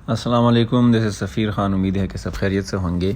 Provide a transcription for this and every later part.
السلام علیکم، دس از سفیر خان. امید ہے کہ سب خیریت سے ہوں گے.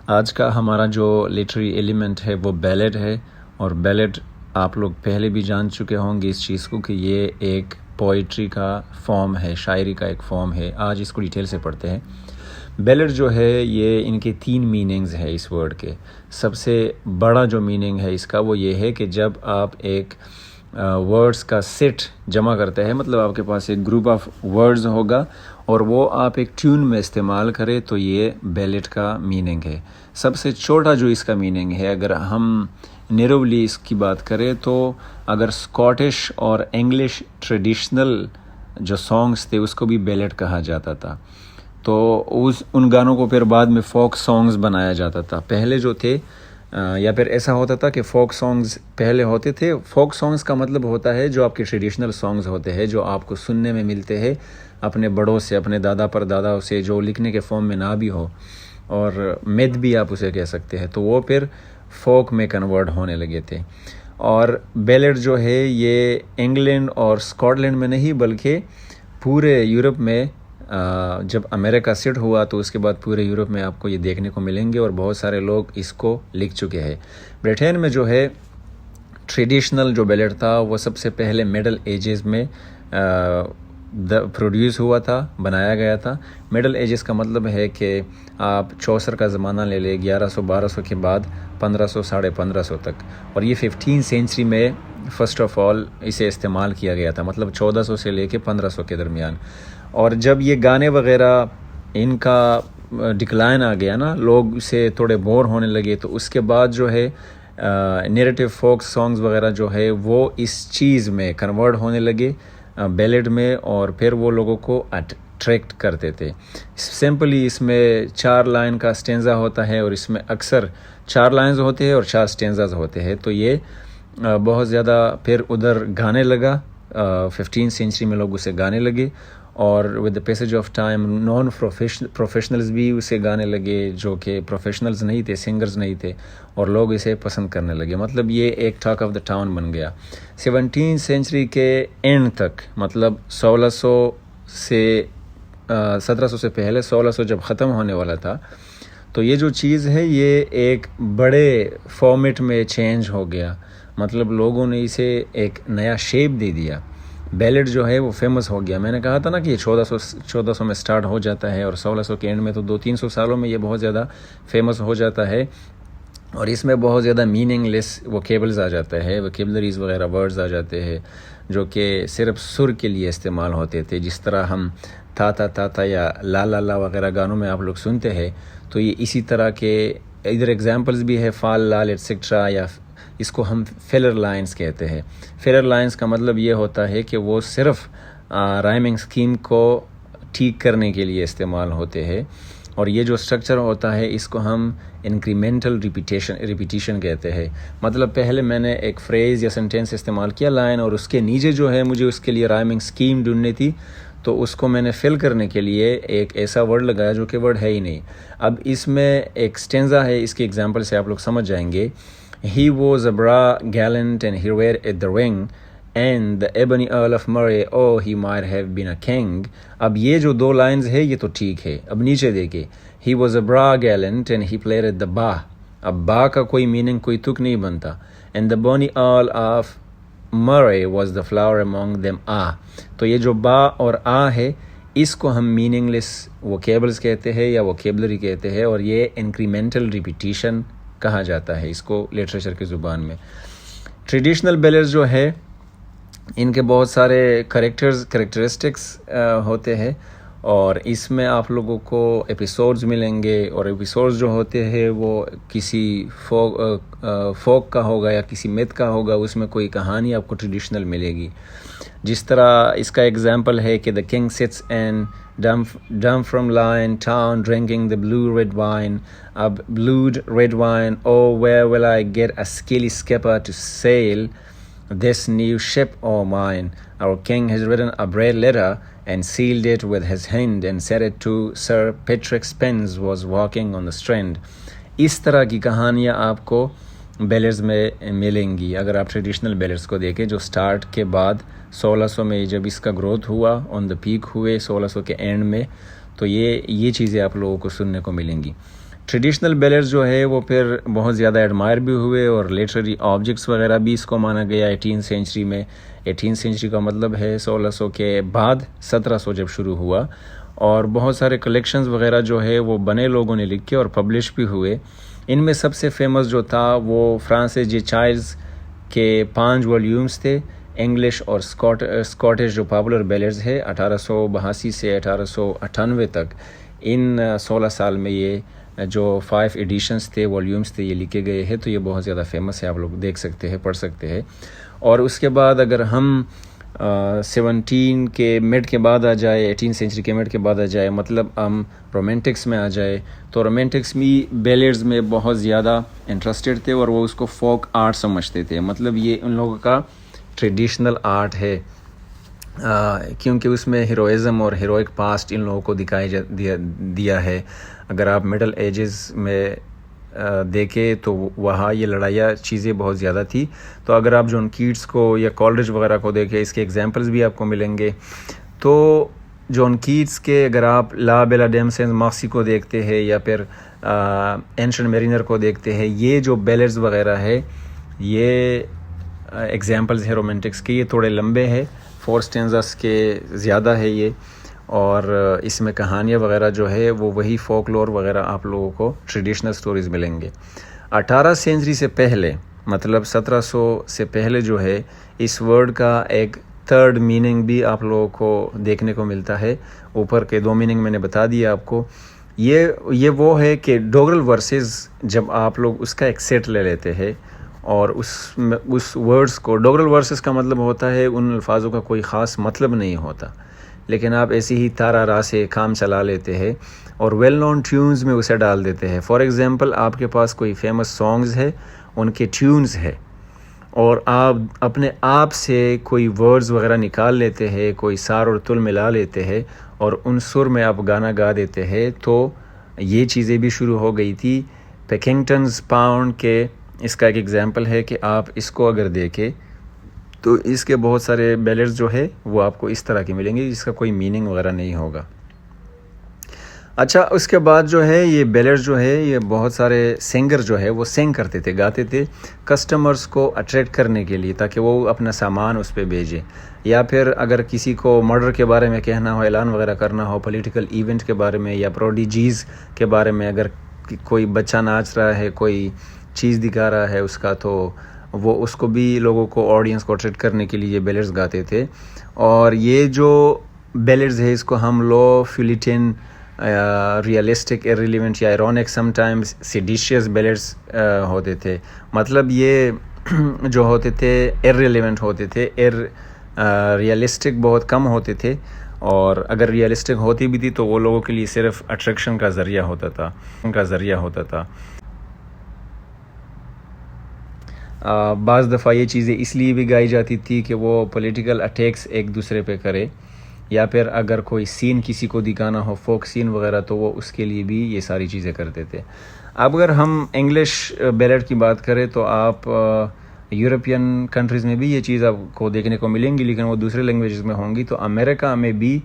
آج کا ہمارا جو لٹری ایلیمنٹ ہے وہ بیلڈ ہے، اور بیلڈ آپ لوگ پہلے بھی جان چکے ہوں گے اس چیز کو کہ یہ ایک پوئٹری کا فارم ہے، شاعری کا ایک فارم ہے. آج اس کو ڈیٹیل سے پڑھتے ہیں. بیلڈ جو ہے یہ ان کے 3 میننگز ہے اس ورڈ کے. سب سے بڑا جو میننگ ہے اس کا وہ یہ ہے کہ جب آپ ایک ورڈز کا سیٹ جمع کرتے ہیں، مطلب آپ کے پاس ایک گروپ آف ورڈز ہوگا اور وہ آپ ایک ٹیون میں استعمال کریں تو یہ بیلڈ کا میننگ ہے. سب سے چھوٹا جو اس کا میننگ ہے، اگر ہم نیرولی اس کی بات کریں تو اگر اسکاٹش اور انگلش ٹریڈیشنل جو سانگز تھے اس کو بھی بیلڈ کہا جاتا تھا. تو ان گانوں کو پھر بعد میں فوک سانگز بنایا جاتا تھا. پہلے جو تھے یا پھر ایسا ہوتا تھا کہ فوک سانگز پہلے ہوتے تھے. فوک سانگز کا مطلب ہوتا ہے جو آپ کے ٹریڈیشنل سانگز ہوتے ہیں، جو آپ کو سننے میں ملتے ہیں اپنے بڑوں سے، اپنے دادا پر دادا سے، جو لکھنے کے فارم میں نہ بھی ہو، اور میتھ بھی آپ اسے کہہ سکتے ہیں. تو وہ پھر فوک میں کنورٹ ہونے لگے تھے. اور بیلڈ جو ہے یہ انگلینڈ اور اسکاٹ لینڈ میں نہیں بلکہ پورے یورپ میں، جب امریکہ سیٹ ہوا تو اس کے بعد پورے یورپ میں آپ کو یہ دیکھنے کو ملیں گے، اور بہت سارے لوگ اس کو لکھ چکے ہیں. برٹین میں جو ہے ٹریڈیشنل جو بیلڈ تھا وہ سب سے پہلے مڈل ایجز میں پروڈیوس ہوا تھا، بنایا گیا تھا. مڈل ایجز کا مطلب ہے کہ آپ چوسر کا زمانہ لے لیں، 1100-1200 کے بعد 1500-1550 تک. اور یہ 15 سینچری میں فرسٹ آف آل اسے استعمال کیا گیا تھا، مطلب 1400 سے لے کے 1500 کے درمیان. اور جب یہ گانے وغیرہ ان کا ڈکلائن آ گیا نا، لوگ اسے تھوڑے بور ہونے لگے، تو اس کے بعد جو ہے نیریٹو فوک سانگز وغیرہ جو ہے وہ اس چیز میں کنورٹ ہونے لگے، بیلڈ میں، اور پھر وہ لوگوں کو اٹریکٹ کرتے تھے. سمپلی اس میں 4 لائن کا سٹینزا ہوتا ہے، اور اس میں اکثر 4 لائنز ہوتے ہیں اور 4 سٹینزاز ہوتے ہیں. تو یہ بہت زیادہ پھر ادھر گانے لگا، 15 سینچری میں لوگ اسے گانے لگے، اور with the passage of time naan professionals بھی اسے گانے لگے، جو کہ پروفیشنلز نہیں تھے، سنگرز نہیں تھے، اور لوگ اسے پسند کرنے لگے. مطلب یہ ایک ٹاک آف دا ٹاؤن بن گیا. 17 سینچری کے اینڈ تک، مطلب 1600 سے 1700 سے پہلے 1600 جب ختم ہونے والا تھا، تو یہ جو چیز ہے یہ ایک بڑے فارمیٹ میں چینج ہو گیا. مطلب لوگوں نے اسے ایک نیا شیپ دے دیا. بیلڈ جو ہے وہ فیمس ہو گیا. میں نے کہا تھا نا کہ یہ 1400 میں سٹارٹ ہو جاتا ہے، اور 1600 کے اینڈ میں، تو 200-300 سالوں میں یہ بہت زیادہ فیمس ہو جاتا ہے. اور اس میں بہت زیادہ میننگ لیس ووکیبلز آ جاتا ہے، ووکیبلریز وغیرہ ورڈز آ جاتے ہیں جو کہ صرف سر کے لیے استعمال ہوتے تھے. جس طرح ہم تا یا لا وغیرہ گانوں میں آپ لوگ سنتے ہیں، تو یہ اسی طرح کے ادھر ایگزامپلز بھی ہے، فال، لال ایٹسیکٹرا، یا اس کو ہم فیلر لائنز کہتے ہیں. فیلر لائنز کا مطلب یہ ہوتا ہے کہ وہ صرف رائمنگ سکیم کو ٹھیک کرنے کے لیے استعمال ہوتے ہیں. اور یہ جو سٹرکچر ہوتا ہے اس کو ہم انکریمنٹل ریپیٹیشن کہتے ہیں. مطلب پہلے میں نے ایک فریز یا سنٹینس استعمال کیا، لائن، اور اس کے نیچے جو ہے مجھے اس کے لیے رائمنگ سکیم ڈھونڈنی تھی، تو اس کو میں نے فل کرنے کے لیے ایک ایسا ورڈ لگایا جو کہ ورڈ ہے ہی نہیں. اب اس میں ایک سٹینزا ہے، اس کی ایگزامپل سے آپ لوگ سمجھ جائیں گے. He was a bra gallant and he read at the ring, and the ebony Earl of Murray, oh he might have been a king. اب یہ جو 2 لائنز ہے یہ تو ٹھیک ہے. اب نیچے دیکھیں، he was a bra gallant and he played at the bar. اب با کا کوئی میننگ، کوئی تک نہیں بنتا. and the bonny Earl of Murray was the flower among them. تو یہ جو با اور ہے اس کو ہم میننگ لیس ووکیبلز کہتے ہیں یا ووکیبلری کہتے ہیں، اور یہ انکریمنٹل ریپیٹیشن کہا جاتا ہے اس کو لٹریچر کی زبان میں. ٹریڈیشنل بیلڈز جو ہے ان کے بہت سارے کریکٹرسٹکس ہوتے ہیں، اور اس میں آپ لوگوں کو ایپیسوڈز ملیں گے. اور ایپیسوڈز جو ہوتے ہیں وہ کسی فوک کا ہوگا یا کسی میتھ کا ہوگا، اس میں کوئی کہانی آپ کو ٹریڈیشنل ملے گی. جس طرح اس کا ایگزامپل ہے کہ the king sits and dumb from lion town drinking the blue red wine. اب blue red wine, oh where will I get a skilly skipper to sail this new ship of mine. Our king has written a brave letter and sealed it with his hand and sent it to Sir Patrick Spens was walking on the strand. اس طرح کی کہانیاں آپ کو builds میں ملیں گی اگر آپ ٹریڈیشنل بیلڈز کو دیکھیں، جو سٹارٹ کے بعد 1600 میں جب اس کا گروتھ ہوا، آن دا پیک ہوئے 1600 کے اینڈ میں، تو یہ چیزیں آپ لوگوں کو سننے کو ملیں گی. ٹریڈیشنل بیلرز جو ہے وہ پھر بہت زیادہ ایڈمائر بھی ہوئے اور لٹریری آبجیکٹس وغیرہ بھی اس کو مانا گیا 18 سینچری میں. 18 سینچری کا مطلب ہے 1600 کے بعد 1700 جب شروع ہوا, اور بہت سارے کلیکشنز وغیرہ جو ہے وہ بنے لوگوں نے لکھے اور پبلش بھی ہوئے. ان میں سب سے فیمس جو تھا وہ فرانسس جے چائلڈز کے 5 والیومز تھے, انگلش اور اسکاٹش جو پاپولر بیلرز ہے 1882 سے 1898 تک. ان 16 سال میں یہ جو 5 ایڈیشنز تھے, والیومز تھے, یہ لکھے گئے ہیں. تو یہ بہت زیادہ فیمس ہے, آپ لوگ دیکھ سکتے ہیں, پڑھ سکتے ہیں. اور اس کے بعد اگر ہم 17 کے مڈ کے بعد آ جائے, 18 سینچری کے مڈ کے بعد آ جائے, مطلب ہم رومانٹکس میں آ جائے, تو رومانٹکس بھی بیلرز میں بہت زیادہ انٹرسٹڈ تھے اور وہ اس کو فوک آرٹ سمجھتے تھے. مطلب یہ ان لوگوں کا ٹریڈیشنل آرٹ ہے, کیونکہ اس میں ہیروئزم اور ہیروئک پاسٹ ان لوگوں کو دیا ہے. اگر آپ مڈل ایجز میں دیکھیں تو وہاں یہ لڑائیاں چیزیں بہت زیادہ تھی. تو اگر آپ جون کیٹس کو یا کالرج وغیرہ کو دیکھیں, اس کے ایگزامپلز بھی آپ کو ملیں گے. تو جون کیٹس کے اگر آپ لا بیلا ڈیمسنز ماکسی کو دیکھتے ہیں یا پھر اینشنٹ میرینر کو دیکھتے ہیں, یہ جو بیلرز وغیرہ ہے یہ ایگزامپلز ہیں رومانٹکس کے. یہ تھوڑے لمبے ہیں, 4 سٹینزاز کے زیادہ ہے یہ, اور اس میں کہانیاں وغیرہ جو ہے وہ وہی فوک لور وغیرہ آپ لوگوں کو ٹریڈیشنل سٹوریز ملیں گے. 18 سینچری سے پہلے, مطلب 1700 سے پہلے جو ہے, اس ورڈ کا ایک تھرڈ میننگ بھی آپ لوگوں کو دیکھنے کو ملتا ہے. اوپر کے 2 میننگ میں نے بتا دیا آپ کو. یہ وہ ہے کہ ڈوگرل ورسز, جب آپ لوگ اس کا ایک سیٹ لے لیتے ہیں اور اس ورڈز کو, ڈوگرل ورسز کا مطلب ہوتا ہے ان الفاظوں کا کوئی خاص مطلب نہیں ہوتا, لیکن آپ ایسی ہی تارا راہ سے کام چلا لیتے ہیں اور ویل نون ٹیونز میں اسے ڈال دیتے ہیں. فار ایگزامپل, آپ کے پاس کوئی فیمس سانگز ہے, ان کے ٹیونز ہے, اور آپ اپنے آپ سے کوئی ورڈز وغیرہ نکال لیتے ہیں, کوئی سار اور تل ملا لیتے ہیں اور ان سر میں آپ گانا گا دیتے ہیں. تو یہ چیزیں بھی شروع ہو گئی تھی. پیکنگٹنز پاؤنڈ کے اس کا ایک ایگزامپل ہے کہ آپ اس کو اگر دیکھیں تو اس کے بہت سارے بیلرز جو ہے وہ آپ کو اس طرح کے ملیں گے جس کا کوئی میننگ وغیرہ نہیں ہوگا. اچھا, اس کے بعد جو ہے یہ بیلرز جو ہے یہ بہت سارے سنگر جو ہے وہ سنگ کرتے تھے, گاتے تھے کسٹمرز کو اٹریکٹ کرنے کے لیے, تاکہ وہ اپنا سامان اس پہ بھیجیں. یا پھر اگر کسی کو مرڈر کے بارے میں کہنا ہو, اعلان وغیرہ کرنا ہو, پولیٹیکل ایونٹ کے بارے میں یا پروڈیجیز کے بارے میں, اگر کوئی بچہ ناچ رہا ہے, کوئی چیز دکھا رہا ہے اس کا, تو وہ اس کو بھی لوگوں کو, آڈینس کو اٹریکٹ کرنے کے لیے یہ بیلرز گاتے تھے. اور یہ جو بیلرز ہے اس کو ہم لو فیلیٹن, ریئلسٹک, ایرریلیونٹ یا ایرونک, سم ٹائمز سیڈیشیس بیلرز ہوتے تھے. مطلب یہ جو ہوتے تھے ایرریلیونٹ ہوتے تھے, ریئلسٹک بہت کم ہوتے تھے, اور اگر ریئلسٹک ہوتی بھی تھی تو وہ لوگوں کے لیے صرف اٹریکشن کا ذریعہ ہوتا تھا. بعض دفعہ یہ چیزیں اس لیے بھی گائی جاتی تھی کہ وہ پولیٹیکل اٹیکس ایک دوسرے پہ کرے, یا پھر اگر کوئی سین کسی کو دکھانا ہو, فوک سین وغیرہ, تو وہ اس کے لیے بھی یہ ساری چیزیں کرتے تھے. اب اگر ہم انگلش بیلر کی بات کریں تو آپ یورپین کنٹریز میں بھی یہ چیز آپ کو دیکھنے کو ملیں گی, لیکن وہ دوسرے لینگویجز میں ہوں گی. تو امریکہ میں بھی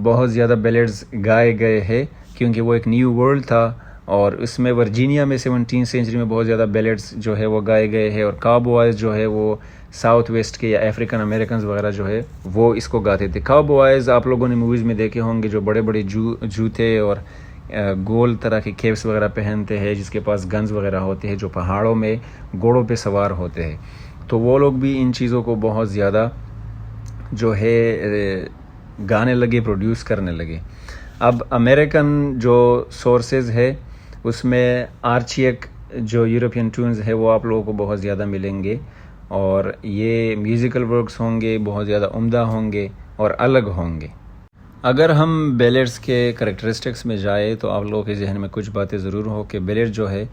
بہت زیادہ بیلرز گائے گئے ہیں, کیونکہ وہ ایک نیو ورلڈ تھا, اور اس میں ورجینیا میں 17 سینچری میں بہت زیادہ بیلرز جو ہے وہ گائے گئے ہیں. اور کاؤبوائز جو ہے وہ ساؤتھ ویسٹ کے یا افریقن امریکنز وغیرہ جو ہے وہ اس کو گاتے تھے. کاؤبوائز آپ لوگوں نے موویز میں دیکھے ہوں گے, جو بڑے بڑے جوتے اور گول طرح کے کیپس وغیرہ پہنتے ہیں, جس کے پاس گنز وغیرہ ہوتے ہیں, جو پہاڑوں میں گھوڑوں پہ سوار ہوتے ہیں. تو وہ لوگ بھی ان چیزوں کو بہت زیادہ جو ہے گانے لگے, پروڈیوس کرنے لگے. اب امریکن جو سورسز ہے اس میں آرچیک جو یورپین ٹیونز ہے وہ آپ لوگوں کو بہت زیادہ ملیں گے, اور یہ میوزیکل ورکس ہوں گے, بہت زیادہ عمدہ ہوں گے اور الگ ہوں گے. اگر ہم بیلرز کے کریکٹرسٹکس میں جائیں تو آپ لوگوں کے ذہن میں کچھ باتیں ضرور ہو کہ بیلر جو ہے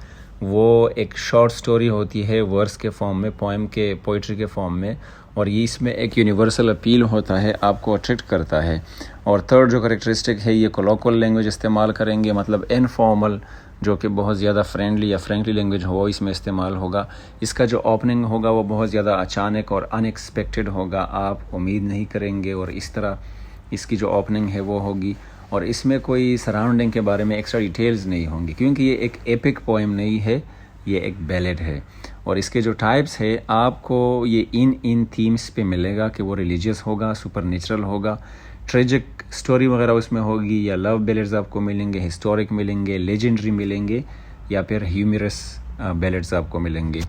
وہ ایک شارٹ سٹوری ہوتی ہے ورس کے فارم میں, پوئٹری کے فارم میں, اور یہ اس میں ایک یونیورسل اپیل ہوتا ہے, آپ کو اٹریکٹ کرتا ہے. اور تھرڈ جو کریکٹرسٹک ہے, یہ کولوکول لینگویج استعمال کریں گے, مطلب انفارمل, جو کہ بہت زیادہ فرینڈلی یا فرینکلی لینگویج ہو اس میں استعمال ہوگا. اس کا جو اوپننگ ہوگا وہ بہت زیادہ اچانک اور ان ایکسپیکٹڈ ہوگا, آپ امید نہیں کریں گے, اور اس طرح اس کی جو اوپننگ ہے وہ ہوگی. اور اس میں کوئی سراؤنڈنگ کے بارے میں ایکسٹرا ڈیٹیلز نہیں ہوں گی، کیونکہ یہ ایک ایپک پوئم نہیں ہے، یہ ایک بیلڈ ہے. اور اس کے جو ٹائپس ہے آپ کو یہ ان تھیمز پہ ملے گا کہ وہ ریلیجیس ہوگا، سپر نیچرل ہوگا، ٹریجک سٹوری وغیرہ اس میں ہوگی، یا لو بیلڈز آپ کو ملیں گے، ہسٹورک ملیں گے، لیجنڈری ملیں گے، یا پھر ہیومرس بیلڈز آپ کو ملیں گے.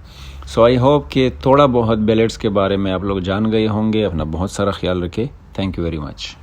سو آئی ہوپ کہ تھوڑا بہت بیلڈز کے بارے میں آپ لوگ جان گئے ہوں گے. اپنا بہت سارا خیال رکھے. Thank you very much.